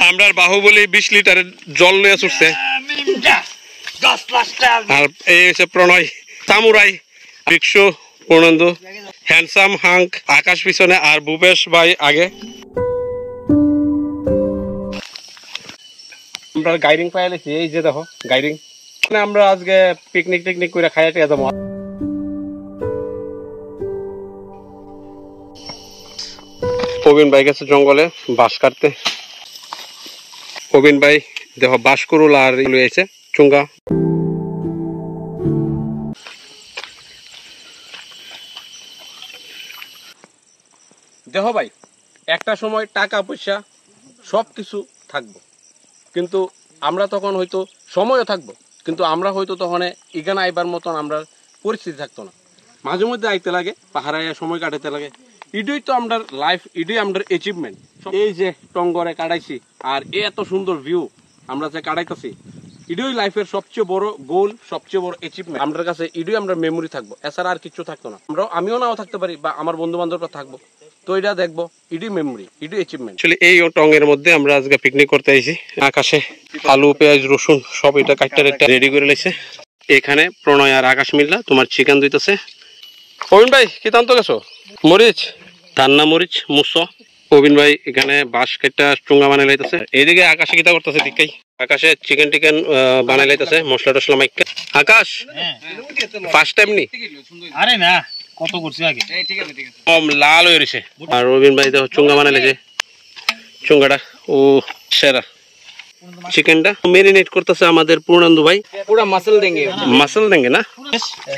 আমরা বাহুবলী 20 লিটারের জল নিয়ে ছুটছে আর এই হচ্ছে প্রণয় সামুরাই ভিক্ষু পূর্ণেন্দু হ্যান্ডসাম হাঙ্ক আকাশ পিছনে আর ভূপেশ ভাই আগে আমরা গাইডিং পাইলেছি এই যে দেখো গাইডিং আমরা আজকে পিকনিক টিকনিক করে খাইতে যাবো প্রবীণ ভাই গেছে জঙ্গলে বাঁশ কাটতে প্রবীণ ভাই দেখো বাঁশ করুল আর লইছে চুঙ্গা দেখো ভাই একটা সময় টাকা পয়সা সবকিছু থাকবো কিন্তু আমরা তখন হয়তো সময়ও থাকবো কিন্তু আমরা হয়তো তখন এখানে আইবার মতন আমরা পরিস্থিতি থাকতো না মাঝে মধ্যে আইতে লাগে পাহাড়ে সময় কাটাতে লাগে এটাই তো আমরা লাইফ এটাই আমাদের অ্যাচিভমেন্ট এই যে টঙ্গরে কাটাইছি আর এত সুন্দর ভিউ আমরা যে কাটাইতেছি এটাই লাইফের সবচেয়ে বড় গোল সবচেয়ে বড় অ্যাচিভমেন্ট আমাদের কাছে এটাই আমরা মেমোরি থাকবো এছাড়া আর কিছু থাকতো না আমিও নাও থাকতে পারি বা আমার বন্ধু বান্ধবরা থাকবো তো এটা দেখবো এটাই মেমোরি এটাই অ্যাচিভমেন্ট আসলে এই টঙ্গের মধ্যে আমরা আজকে পিকনিক করতে আইছি আকাশে আলু পেঁয়াজ রসুন সব এটা কাটতে রেডি করে লাইছে এখানে প্রণয় আর আকাশ মিল্লা তোমার চিকেন দিতেছে প্রবীণ ভাই কি টানতে গেছো মরিচ ধান্না মরিচ মুসো প্রবীণ ভাই এখানে বাঁশ কেটে চুঙ্গা বানাই লাইতেছে এইদিকে আকাশে কিতা করতেছে দিকাই আকাশে চিকেন টিকেন বানাই লাইতেছে মশলা টসলা মাইকা আকাশ ফার্স্ট টাইম নি আরে না কত করছি আগে এই ঠিক আছে লাল হয়ে রইছে আর প্রবীণ ভাই দেখো চুঙ্গা বানাই লাইছে চুঙ্গাটা ও সেরা চিকেনটা মেরিনেট করতেছে আমাদের পূর্ণান্দু ভাই পুরো মাসল দেंगे না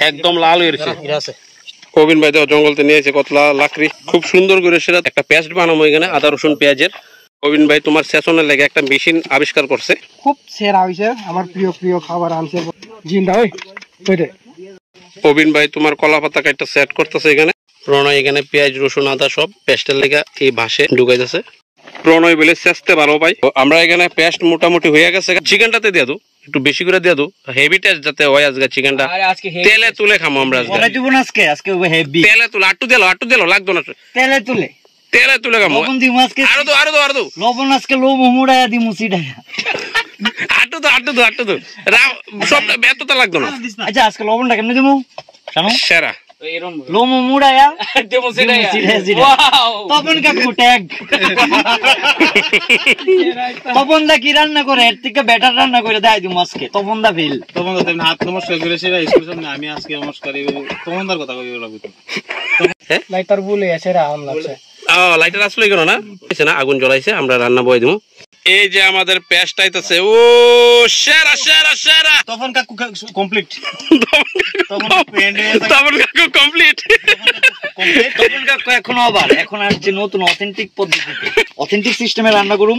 একদম লাল হয়ে রইছে প্রবীণ ভাই দেখো জঙ্গলতে নিয়েছে কতলা লাকড়ি খুব সুন্দর করে সেটা একটা পেস্ট বানাবো এখানে আদা রসুন পেঁয়াজের প্রবীণ ভাই তোমার সেশনের লেগে একটা মেশিন আবিষ্কার করছে খুব সেরা হইছে আমার প্রিয় খাবার আনছে জিন্দা ওই ওইটা প্রবীণ ভাই তোমার কলা পাতা কাটটা সেট করতেছে এখানে প্রণয় এখানে পেঁয়াজ রসুন আদা সব পেস্টের লেগে এই ভাসে ঢুকাইতেছে প্রণয় বলে চেষ্টা ভালো ভাই আমরা এখানে পেস্ট মোটামুটি হয়ে গেছে চিকেনটাতে দিয়ে দো একটু বেশি করে দিয়ে দো হেভি টেস্ট যাতে হয় আজকে চিকেনটা তেলে তুলে খামো আমরা আজকে হেভি তেলে তুলে আটু দিলো লাগতো না তেলে তুলে খামো লবণ দিমু আজকে আরো দো লবণ আজকে লবণ মুড়ায়া দিমু সিডা আটু দো সব এতটা লাগতো না আচ্ছা আজকে লবণটা কেমনে দিমু জানো সেরা লবণ মুড়ায়া দিমু সিডা ওয়াও তপন কাকু ট্যাগ তপন দা কি রান্না করে এর থেকে বেটার রান্না করে দেয় দিমু আজকে তপন দা ফিল তপন দা তুমি হাত নমস্কার করে সেরা স্কুল সামনে আমি আজকে নমস্কার তপন দার কথা কইও লাগবে তো লাইটার বলে আছে রা আম লাগছে লাইটার আসলে কেন না না আগুন জ্বলাইছে আমরা রান্না বই দিমু এই যে আমাদের পেস্ট আইতাছে ও সেরা তপন কাকু কমপ্লিট তপন কাকু কমপ্লিট তপন কাকু এখন আর যে নতুন অথেন্টিক পদ্ধতিতে অথেন্টিক সিস্টেমে রান্না করুম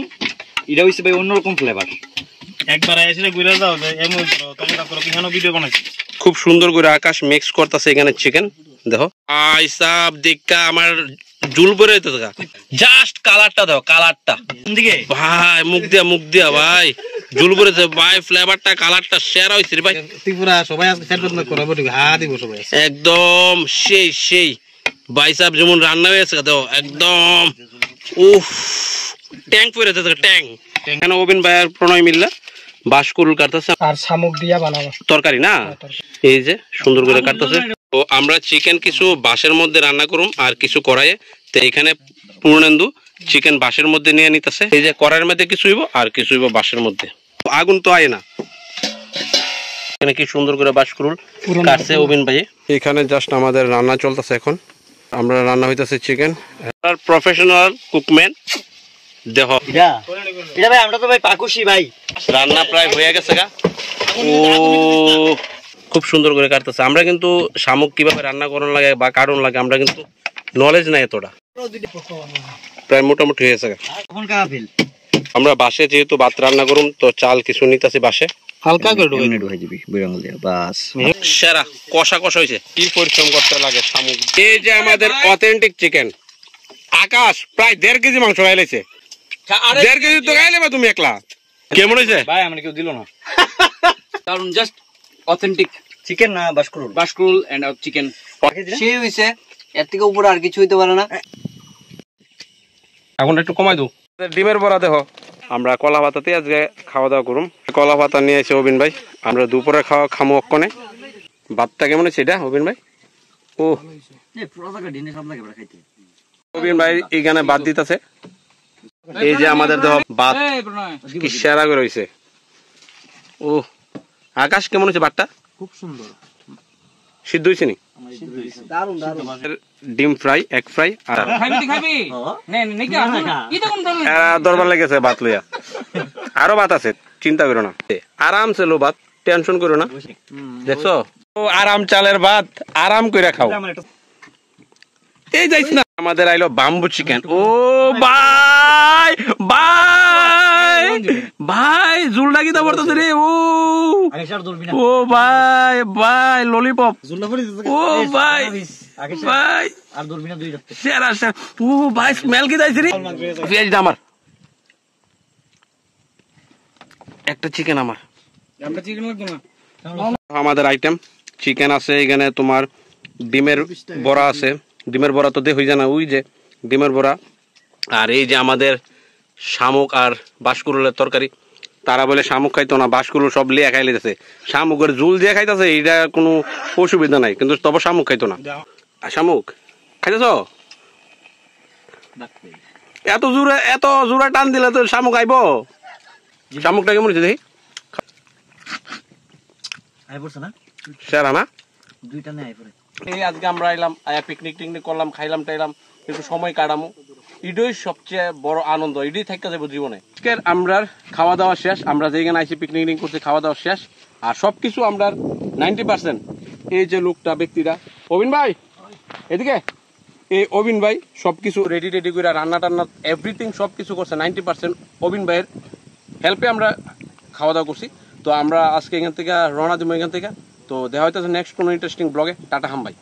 এটা হইছে ভাই অন্যরকম ফ্লেভার একবার এসে ঘুরে যাও এমন তপন কাকু কিখানো ভিডিও বানাইছে খুব সুন্দর করে আকাশ মিক্স করতেছে এখানে চিকেন দেখো আইসাব দেখা আমার জুল পরে হইতেছে জাস্ট কালারটা দাও কালারটা ভাই মুখ দিয়া ভাই জুল পরেছে ভাই ফ্লেভারটা কালারটা সেরা হইছে রে ভাই ত্রিপুরা সবাই আজকে সেট করাবো দিব সবাই একদম সেই ভাই সাহেব যেমন রান্না হয়েছে দাও একদম উফ ট্যাঙ্ক পরেছে ট্যাঙ্ক এখানে প্রবীণ ভাই আর প্রণয় মিল্লা বাঁশ কুরুল কাটতেছে আর শামুক দিয়া বানাবো তরকারি না এই যে সুন্দর করে কাটতেছে তো আমরা চিকেন কিছু বাঁশের মধ্যে রান্না করুম আর কিছু কড়াইয়ে তো এখানে পূর্ণেন্দু চিকেন বাঁশের মধ্যে নিয়ে নিতেছে এই যে কড়াইয়ের মধ্যে কিছু হইব আর কিছু হইব বাঁশের মধ্যে আগুন তো আয় না এখানে কি সুন্দর করে বাঁশ কুরুল কাটছে প্রবীণ ভাই এখানে জাস্ট আমাদের রান্না চলতেছে এখন আমরা রান্না হইতেছে চিকেন প্রফেশনাল কুকম্যান দেখো এটা ভাই আমরা তো ভাই পাকুশি ভাই রান্না প্রায় হয়ে গেছে গা ও খুব সুন্দর করে কাটতেছে আমরা কিন্তু শামুক কিভাবে রান্না করার লাগে বা কারণ লাগে আমরা কিন্তু নলেজ নাই এতটা প্রায় মোটামুটি হয়ে গেছে আমরা বাসে যেহেতু ভাত রান্না করুম তো চাল কিছু নিতেছি বাসে হালকা করে ঢুকাই দিবি বিরাঙ্গল দিয়া বাস সেরা কষা হইছে কি পরিশ্রম করতে লাগে শামুক এই যে আমাদের অথেন্টিক চিকেন আকাশ প্রায় 1.5 কেজি মাংস খাইলেছে 1.5 কেজি তো খাইলে বা তুমি একলা কেমন হইছে ভাই আমরা কেউ দিল না কারণ জাস্ট অথেন্টিক চিকেন না বাশকুরুল এন্ড চিকেন সেই হইছে এর থেকে উপরে আর কিছু হইতে পারে না এখন একটু কমাই দাও ডিমের বড়া দেখো আমরা কলা পাতাতে আজকে খাওয়া দাওয়া করুম। কলা পাতা নিয়ে এসে অবিন ভাই আমরা দুপুরে খাওয়া খামো অক্ষণে। ভাতটা কেমন হয়েছে এটা অবিন ভাই? ও অবিন ভাই এখানে ভাত দিতেছে। এই যে আমাদের দেখো ভাত কি সেরা করে হয়েছে। ও আকাশ কেমন হয়েছে ভাতটা? খুব সুন্দর সিদ্ধ হয়েছে নি? ডিম ফ্রাই, এগ ফ্রাই আর দরবার লেগেছে ভাত লইয়া। আরো ভাত আছে, চিন্তা করো না, আরামসে লো ভাত, টেনশন করো না। দেখছো ও আরাম চালের ভাত, আরাম করে খাও। এই যাইছ না আমাদের আইলো বাম্বু চিকেন। ও ভাই ভাই ভাই জুল লাগি তো পড়তেছে রে। ও ভাই ভাই ললিপপ। ও ভাই ভাই সেরা সেরা। ও ভাই স্মেল কি যাইছে রে। পেঁয়াজ দা আমার একটা চিকেন আমার। আমাদের আইটেম চিকেন আছে এখানে, তোমার ডিমের বড়া আছে। ডিমের বড়া তো হয়ে যায় না, ওই যে ডিমের বড়া। আর এই যে আমাদের শামুক আর বাঁশকুড়ুলের তরকারি। তারা বলে শামুক খাইতো না, বাঁশকুড়ুল সব লিয়া খাই লিতেছে। শামুকের ঝুল দিয়ে খাইতেছে, এটা কোনো অসুবিধা নাই, কিন্তু তবে শামুক খাইতো না। শামুক খাইতেছ? এত জোরে টান দিলে তো শামুক আইব। শামুকটা কেমন হচ্ছে দেখি? সেরা না? এই আজকে আমরা এলাম পিকনিক টিকনিক করলাম, খাইলাম টাইলাম, একটু সময় কাটামো। এটাই সবচেয়ে বড় আনন্দ, এটাই থাকতে যাবো জীবনে। আজকের আমরা খাওয়া দাওয়া শেষ, আমরা যেখানে আইসি পিকনিক করছি খাওয়া দাওয়া শেষ। আর সবকিছু আমরা 90%, এই যে লোকটা ব্যক্তিরা অবিন ভাই এদিকে, এই অবিন ভাই সবকিছু রেডি রেডি করে রান্না টান্না এভরিথিং সবকিছু করছে। 90% অবিন ভাইয়ের হেল্পে আমরা খাওয়া দাওয়া করছি। তো আমরা আজকে এখান থেকে রওনা দিব এখান থেকে। তো দেখা হইতেছে নেক্সট কোনো ইন্টারেস্টিং ব্লগে। টাটা হাম ভাই।